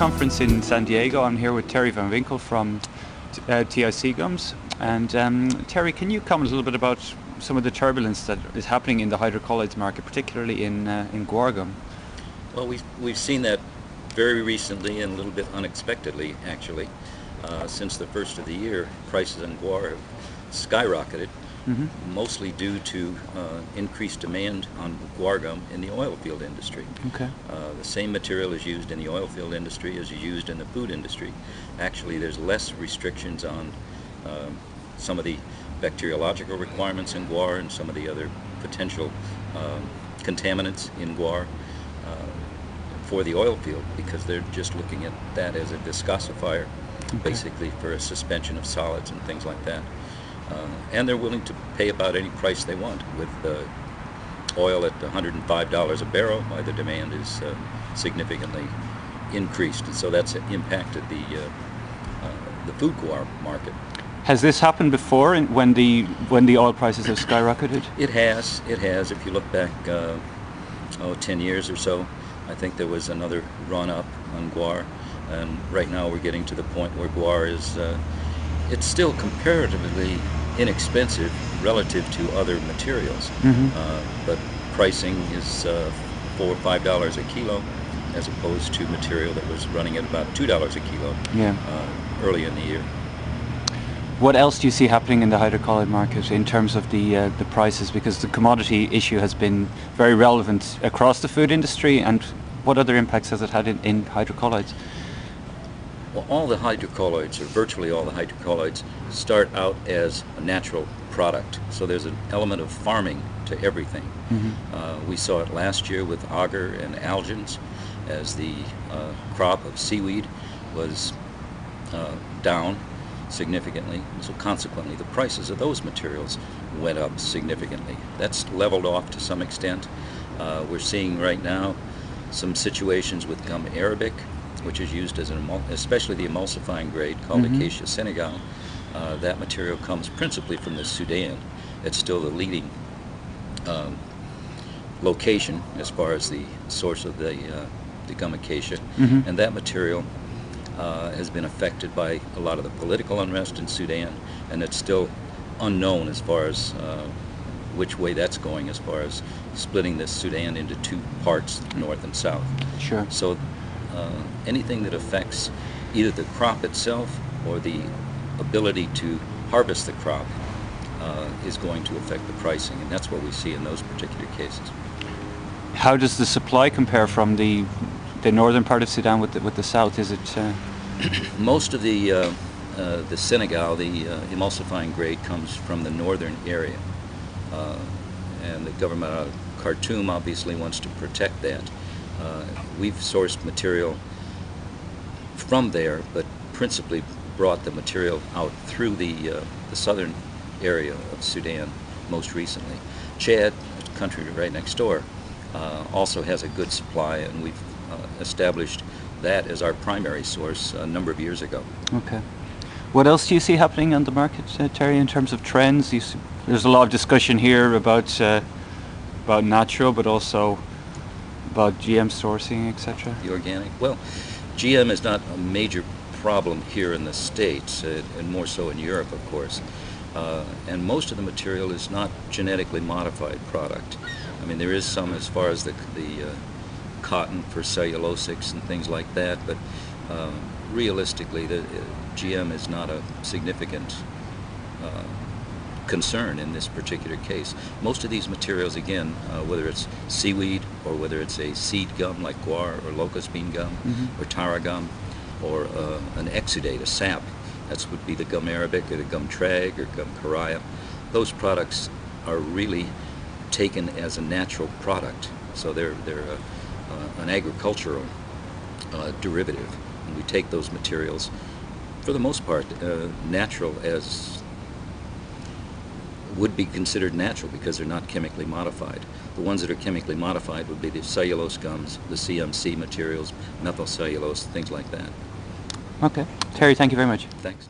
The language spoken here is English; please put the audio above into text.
conference in San Diego. I'm here with Terry van Winkle from TIC Gums. And Terry, can you comment a little bit about some of the turbulence that is happening in the hydrocolloids market, particularly in guar gum? Well, we've seen that very recently and a little bit unexpectedly, actually. Since the first of the year, prices on guar have skyrocketed, mostly due to increased demand on guar gum in the oil field industry. Okay. The same material is used in the oil field industry as is used in the food industry. Actually, there's less restrictions on some of the bacteriological requirements in guar and some of the other potential contaminants in guar for the oil field, because they're just looking at that as a viscosifier, basically for a suspension of solids and things like that. And they're willing to pay about any price they want. With oil at $105 a barrel, why the demand is significantly increased, and so that's impacted the food guar market. Has this happened before when the oil prices have skyrocketed? It has. If you look back 10 years or so, I think there was another run-up on guar, and right now we're getting to the point where guar is it's still comparatively inexpensive relative to other materials, but pricing is $4 or $5 a kilo, as opposed to material that was running at about $2 a kilo early in the year. What else do you see happening in the hydrocolloid market in terms of the prices? Because the commodity issue has been very relevant across the food industry, and what other impacts has it had in hydrocolloids? Well, all the hydrocolloids, or virtually all the hydrocolloids, start out as a natural product. So there's an element of farming to everything. We saw it last year with agar and algins, as the crop of seaweed was down significantly. So consequently, the prices of those materials went up significantly. That's leveled off to some extent. We're seeing right now some situations with gum arabic, which is used as especially the emulsifying grade called Acacia Senegal. That material comes principally from the Sudan. It's still the leading location as far as the source of the gum acacia, and that material has been affected by a lot of the political unrest in Sudan, and it's still unknown as far as which way that's going, as far as splitting this Sudan into two parts, north and south. Sure. So anything that affects either the crop itself or the ability to harvest the crop is going to affect the pricing, and that's what we see in those particular cases. How does the supply compare from the northern part of Sudan with the south? Is it most of the Senegal, the emulsifying grade, comes from the northern area, and the government out of Khartoum obviously wants to protect that. We've sourced material from there, but principally brought the material out through the southern area of Sudan most recently. Chad, a country right next door, also has a good supply, and we've established that as our primary source a number of years ago. Okay. What else do you see happening on the market, Terry, in terms of trends? There's a lot of discussion here about natural, but also about GM sourcing, etc. The organic. Well, GM is not a major problem here in the States, and more so in Europe, of course. And most of the material is not genetically modified product. I mean, there is some as far as the cotton for cellulosics and things like that, but realistically, the GM is not a significant concern in this particular case. Most of these materials, again, whether it's seaweed or whether it's a seed gum like guar or locust bean gum or tara gum, or an exudate, a sap, that would be the gum arabic or the gum trag or gum caraya. Those products are really taken as a natural product, so they're an agricultural derivative, and we take those materials for the most part natural, as would be considered natural because they're not chemically modified. The ones that are chemically modified would be the cellulose gums, the CMC materials, methyl cellulose, things like that. Okay. Terry, thank you very much. Thanks.